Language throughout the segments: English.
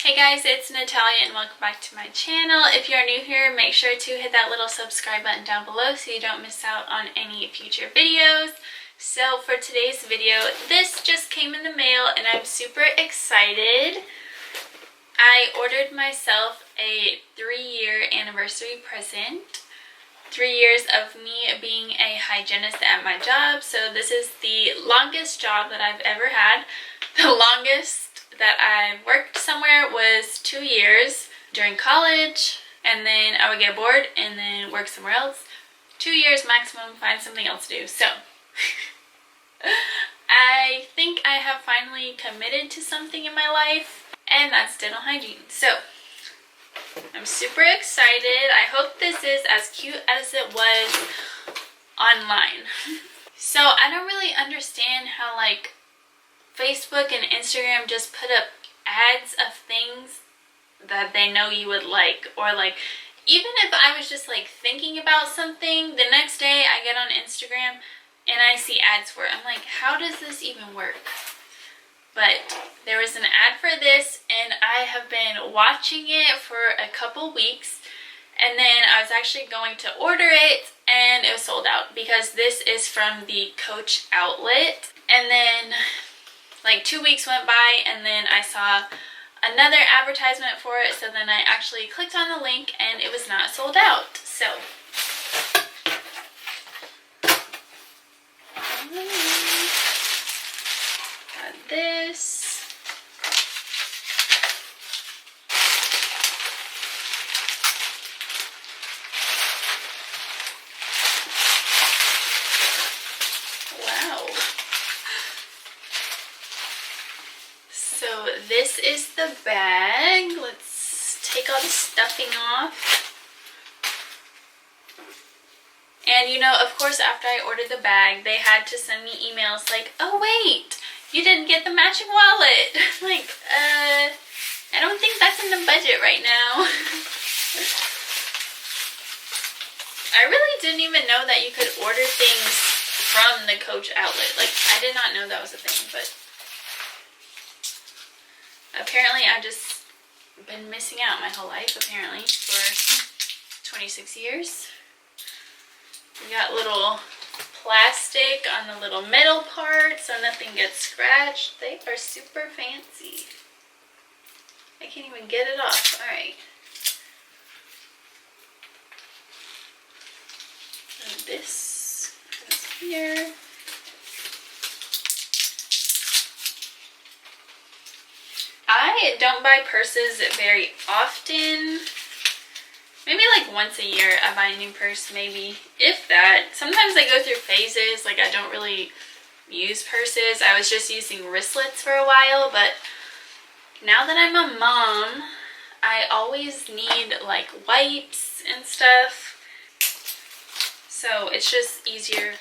Hey guys, it's Natalia and welcome back to my channel. If you're new here, make sure to hit that little subscribe button down below so you don't miss out on any future videos. So for today's video, this just came in the mail and I'm super excited. I ordered myself a 3-year anniversary present. 3 years of me being a hygienist at my job. So this is the longest job that I've ever had. The longest that I worked somewhere was 2 years during college, and then I would get bored and then work somewhere else. 2 years maximum, find something else to do. So I think I have finally committed to something in my life, and that's dental hygiene. So I'm super excited. I hope this is as cute as it was online. So I don't really understand how like Facebook and Instagram just put up ads of things that they know you would like, or like even if I was just like thinking about something, the next day I get on Instagram and I see ads for it. I'm like, how does this even work? But there was an ad for this and I have been watching it for a couple weeks, and then I was actually going to order it and it was sold out because this is from the Coach outlet. And then like 2 weeks went by and then I saw another advertisement for it, so then I actually clicked on the link and it was not sold out. So got this. Wow. So this is the bag. Let's take all the stuffing off. And you know, of course, after I ordered the bag, they had to send me emails like, oh wait, you didn't get the matching wallet. Like, I don't think that's in the budget right now. I really didn't even know that you could order things from the Coach outlet. Like, I did not know that was a thing, but apparently I've just been missing out my whole life, apparently, for 26 years. We got little plastic on the little metal part so nothing gets scratched. They are super fancy. I can't even get it off. Alright. And this goes here. I don't buy purses very often. Maybe like once a year I buy a new purse, maybe, if that. Sometimes I go through phases, like I don't really use purses. I was just using wristlets for a while, but now that I'm a mom, I always need like wipes and stuff. So it's just easier.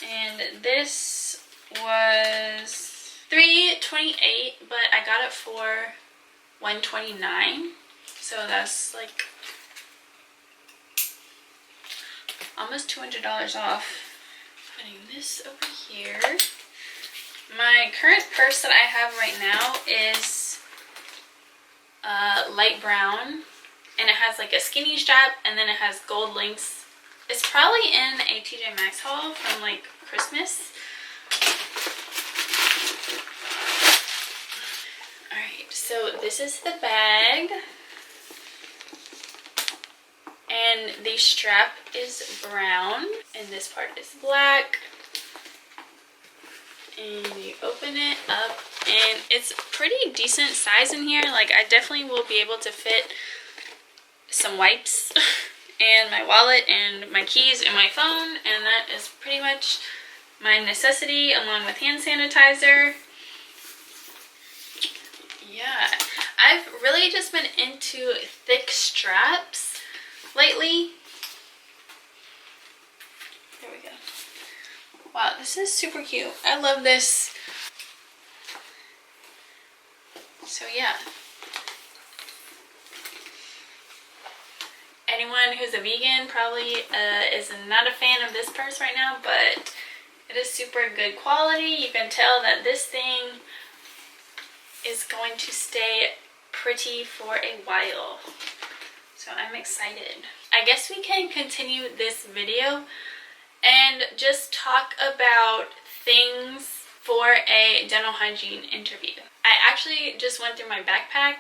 And this was $3.28, but I got it for $129, so that's like almost $200 off. Putting this over here. My current purse that I have right now is light brown, and it has like a skinny strap and then it has gold links. It's probably in a TJ Maxx haul from like Christmas. Alright, so this is the bag. And the strap is brown. And this part is black. And you open it up. And it's pretty decent size in here. Like, I definitely will be able to fit some wipes and my wallet and my keys and my phone. And that is pretty much my necessity, along with hand sanitizer. Yeah, I've really just been into thick straps lately. There we go. Wow, this is super cute. I love this. So yeah. Anyone who's a vegan probably is not a fan of this purse right now, but it is super good quality. You can tell that this thing is going to stay pretty for a while. So I'm excited. I guess we can continue this video and just talk about things for a dental hygiene interview. I actually just went through my backpack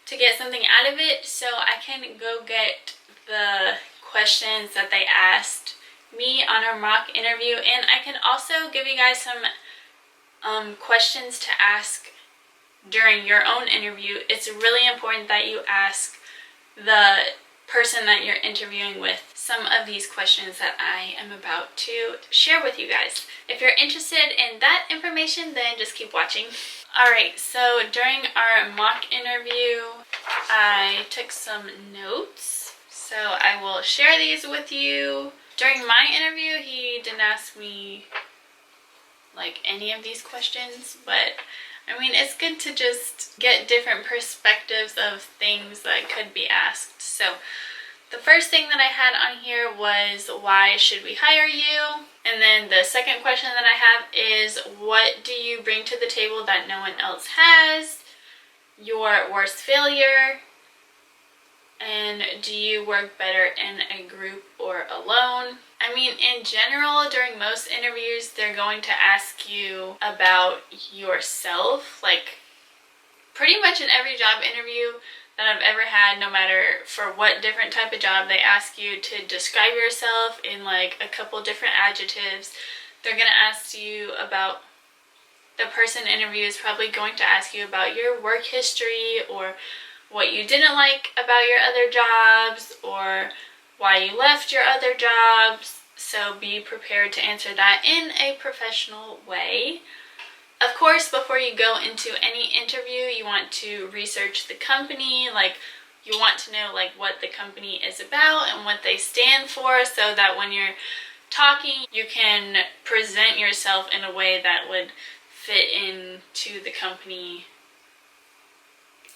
to get something out of it, so I can go get the questions that they asked me on our mock interview, and I can also give you guys some questions to ask during your own interview. It's really important that you ask the person that you're interviewing with some of these questions that I am about to share with you guys. If you're interested in that information, then just keep watching. Alright, so during our mock interview, I took some notes, so I will share these with you. During my interview, he didn't ask me like any of these questions, but I mean, it's good to just get different perspectives of things that could be asked. So the first thing that I had on here was, why should we hire you? And then the second question that I have is, what do you bring to the table that no one else has? Your worst failure? And do you work better in a group or alone? I mean, in general, during most interviews, they're going to ask you about yourself. Like, pretty much in every job interview that I've ever had, no matter for what different type of job, they ask you to describe yourself in like a couple different adjectives. They're going to ask you about, the person interview is probably going to ask you about your work history, or what you didn't like about your other jobs, or why you left your other jobs. So be prepared to answer that in a professional way. Of course, before you go into any interview, you want to research the company. Like, you want to know like what the company is about and what they stand for, so that when you're talking, you can present yourself in a way that would fit into the company,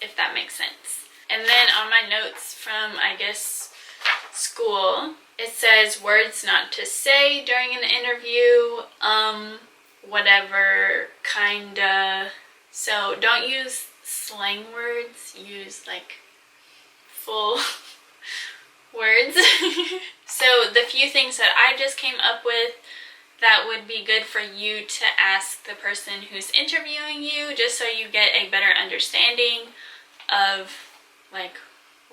if that makes sense. And then on my notes from, I guess, school, it says words not to say during an interview, whatever, kinda. So don't use slang words, use like full words. So the few things that I just came up with that would be good for you to ask the person who's interviewing you, just so you get a better understanding of like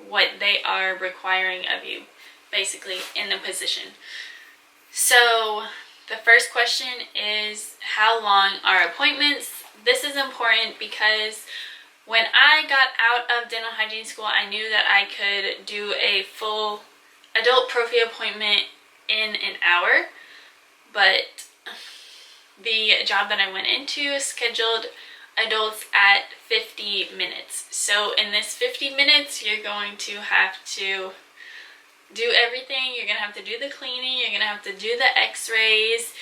what they are requiring of you, basically, in the position. So the first question is, how long are appointments? This is important because when I got out of dental hygiene school, I knew that I could do a full adult prophy appointment in an hour, but the job that I went into scheduled adults at 50 minutes. So in this 50 minutes, you're going to have to do everything. You're going to have to do the cleaning, you're going to have to do the x-rays,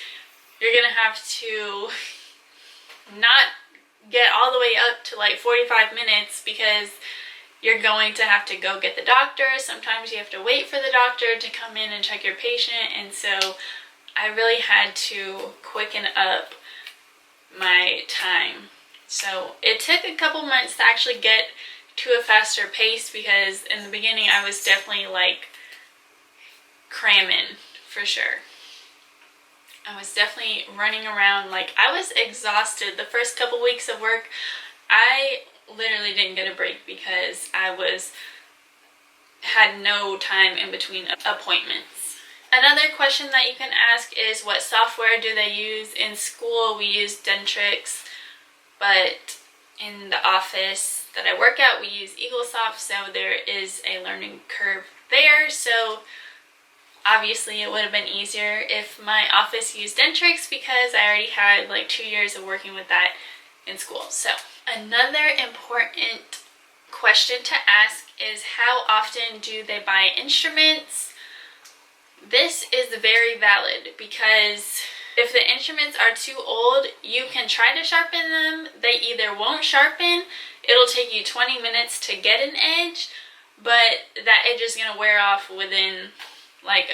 you're going to have to not get all the way up to like 45 minutes because you're going to have to go get the doctor. Sometimes you have to wait for the doctor to come in and check your patient, and so I really had to quicken up my time. So it took a couple months to actually get to a faster pace, because in the beginning I was definitely like cramming, for sure. I was definitely running around, like I was exhausted. The first couple weeks of work, I literally didn't get a break because I had no time in between appointments. Another question that you can ask is, what software do they use? In school we use Dentrix, but in the office that I work at we use EagleSoft, so there is a learning curve there. So obviously it would have been easier if my office used Dentrix, because I already had like 2 years of working with that in school. So another important question to ask is, how often do they buy instruments? This is very valid, because if the instruments are too old, you can try to sharpen them. They either won't sharpen, it'll take you 20 minutes to get an edge, but that edge is going to wear off within like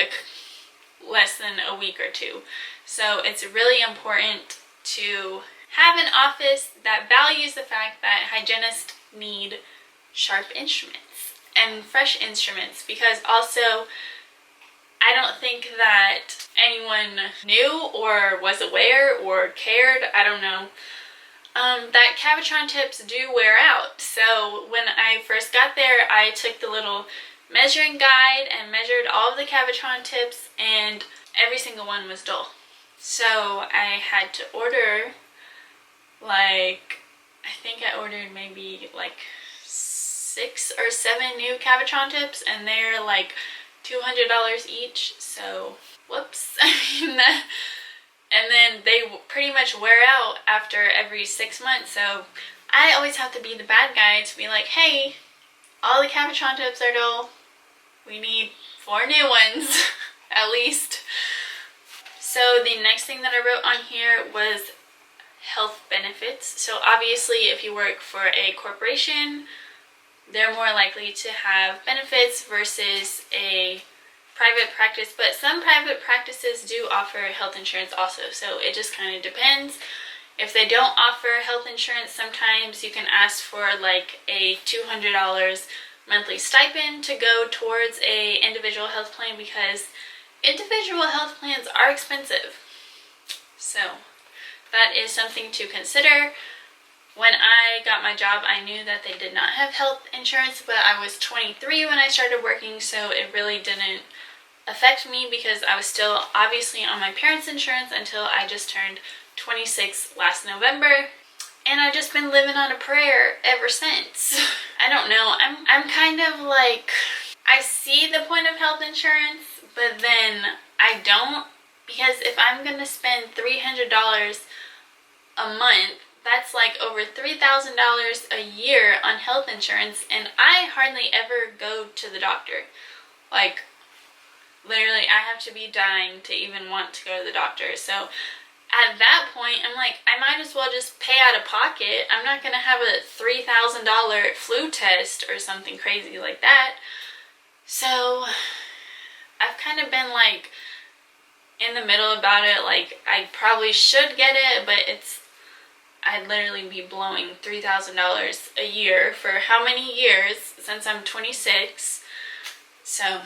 less than a week or two. So it's really important to have an office that values the fact that hygienists need sharp instruments and fresh instruments, because also I don't think that anyone knew or was aware or cared, I don't know, that Cavitron tips do wear out. So when I first got there, I took the little measuring guide and measured all of the Cavitron tips, and every single one was dull. So I had to order, like, I think I ordered maybe like 6 or 7 new Cavitron tips, and they're like $200 each. So whoops. I mean, that, and then they pretty much wear out after every 6 months. So I always have to be the bad guy to be like, hey, all the Cavitron tips are dull. We need 4 new ones at least. So the next thing that I wrote on here was health benefits. So obviously if you work for a corporation, they're more likely to have benefits versus a private practice, but some private practices do offer health insurance also, so it just kind of depends. If they don't offer health insurance, sometimes you can ask for like a $200 monthly stipend to go towards a individual health plan, because individual health plans are expensive. So that is something to consider. When I got my job, I knew that they did not have health insurance, but I was 23 when I started working, so it really didn't affect me because I was still obviously on my parents' insurance until I just turned 26 last November. And I've just been living on a prayer ever since. I don't know, I'm kind of like, I see the point of health insurance, but then I don't, because if I'm gonna spend $300 a month, that's like over $3,000 a year on health insurance, and I hardly ever go to the doctor. Like, literally, I have to be dying to even want to go to the doctor. So at that point, I'm like, I might as well just pay out of pocket. I'm not gonna have a $3,000 flu test or something crazy like that. So I've kind of been like in the middle about it. Like, I probably should get it, but I'd literally be blowing $3,000 a year for how many years since I'm 26. So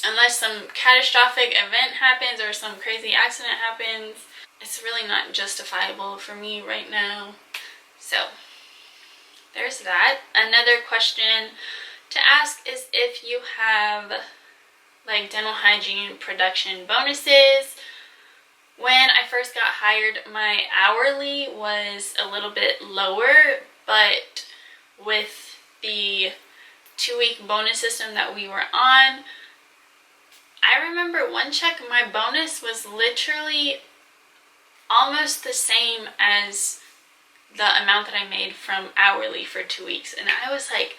unless some catastrophic event happens or some crazy accident happens, it's really not justifiable for me right now. So there's that. Another question to ask is if you have like dental hygiene production bonuses. When I first got hired, my hourly was a little bit lower, but with the 2-week bonus system that we were on, I remember one check, my bonus was literally almost the same as the amount that I made from hourly for 2 weeks. And I was like,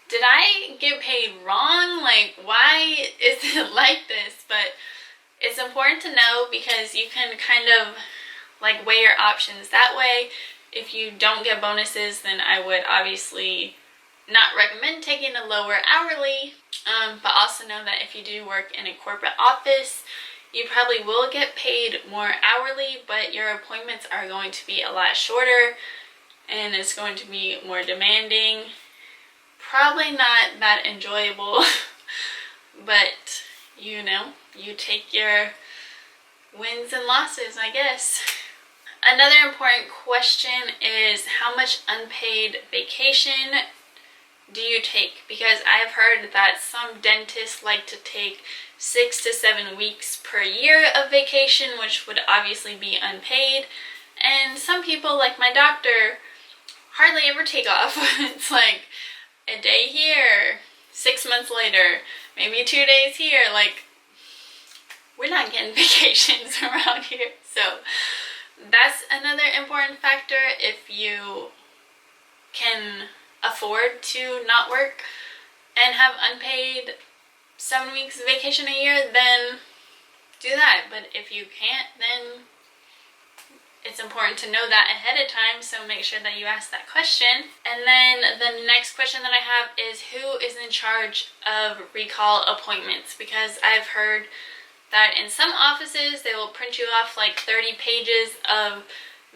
did I get paid wrong? Like, why is it like this? But it's important to know because you can kind of like weigh your options that way. If you don't get bonuses, then I would obviously not recommend taking a lower hourly, but also know that if you do work in a corporate office, you probably will get paid more hourly, but your appointments are going to be a lot shorter and it's going to be more demanding. Probably not that enjoyable, but you know, you take your wins and losses, I guess. Another important question is how much unpaid vacation do you take? Because I've heard that some dentists like to take 6 to 7 weeks per year of vacation, which would obviously be unpaid. And some people, like my doctor, hardly ever take off. It's like a day here, 6 months later, maybe 2 days here. Like, we're not getting vacations around here. So that's another important factor. If you can afford to not work and have unpaid 7 weeks vacation a year, then do that. But if you can't, then it's important to know that ahead of time, so make sure that you ask that question. And then the next question that I have is who is in charge of recall appointments? Because I've heard that in some offices they will print you off like 30 pages of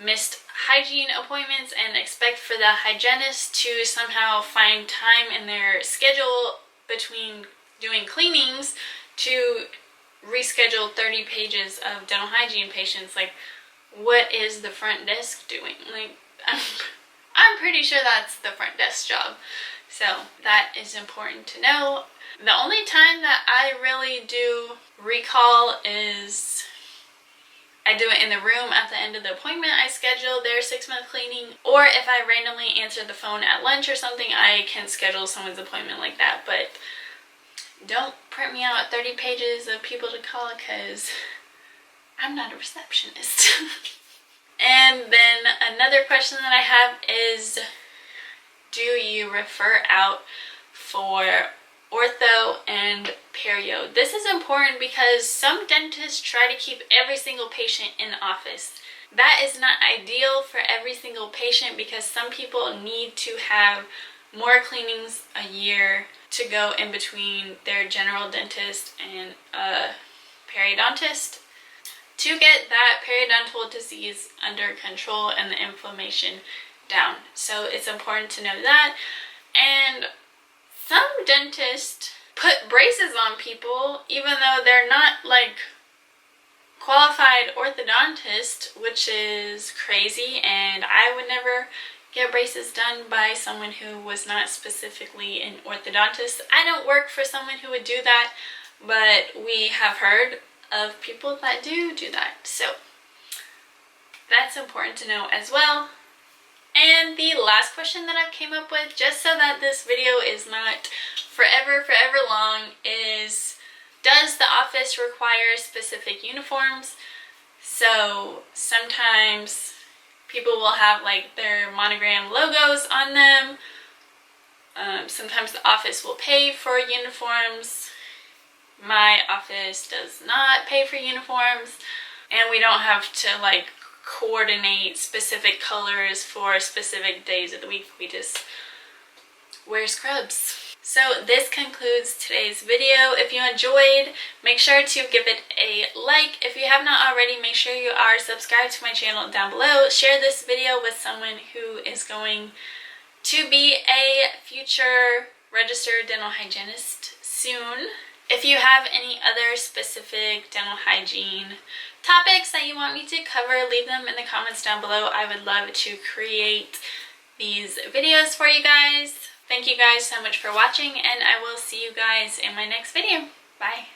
missed hygiene appointments and expect for the hygienist to somehow find time in their schedule between doing cleanings to reschedule 30 pages of dental hygiene patients. Like, what is the front desk doing? Like, I'm pretty sure that's the front desk job. So that is important to know. The only time that I really do recall is I do it in the room at the end of the appointment. I schedule their 6-month cleaning, or if I randomly answer the phone at lunch or something, I can schedule someone's appointment like that. But don't print me out 30 pages of people to call, because I'm not a receptionist. And then another question that I have is, do you refer out for ortho and perio? This is important because some dentists try to keep every single patient in office. That is not ideal for every single patient, because some people need to have more cleanings a year to go in between their general dentist and a periodontist to get that periodontal disease under control and the inflammation down. So it's important to know that. And some dentists put braces on people even though they're not like qualified orthodontists, which is crazy, and I would never get braces done by someone who was not specifically an orthodontist. I don't work for someone who would do that, but we have heard of people that do that. So that's important to know as well. And the last question that I've came up with, just so that this video is not forever long, is, does the office require specific uniforms? So sometimes people will have like their monogram logos on them. Sometimes the office will pay for uniforms. My office does not pay for uniforms, and we don't have to like coordinate specific colors for specific days of the week. We just wear scrubs. So this concludes today's video. If you enjoyed, make sure to give it a like. If you have not already, make sure you are subscribed to my channel down below. Share this video with someone who is going to be a future registered dental hygienist soon. If you have any other specific dental hygiene topics that you want me to cover, leave them in the comments down below. I would love to create these videos for you guys. Thank you guys so much for watching, and I will see you guys in my next video. Bye.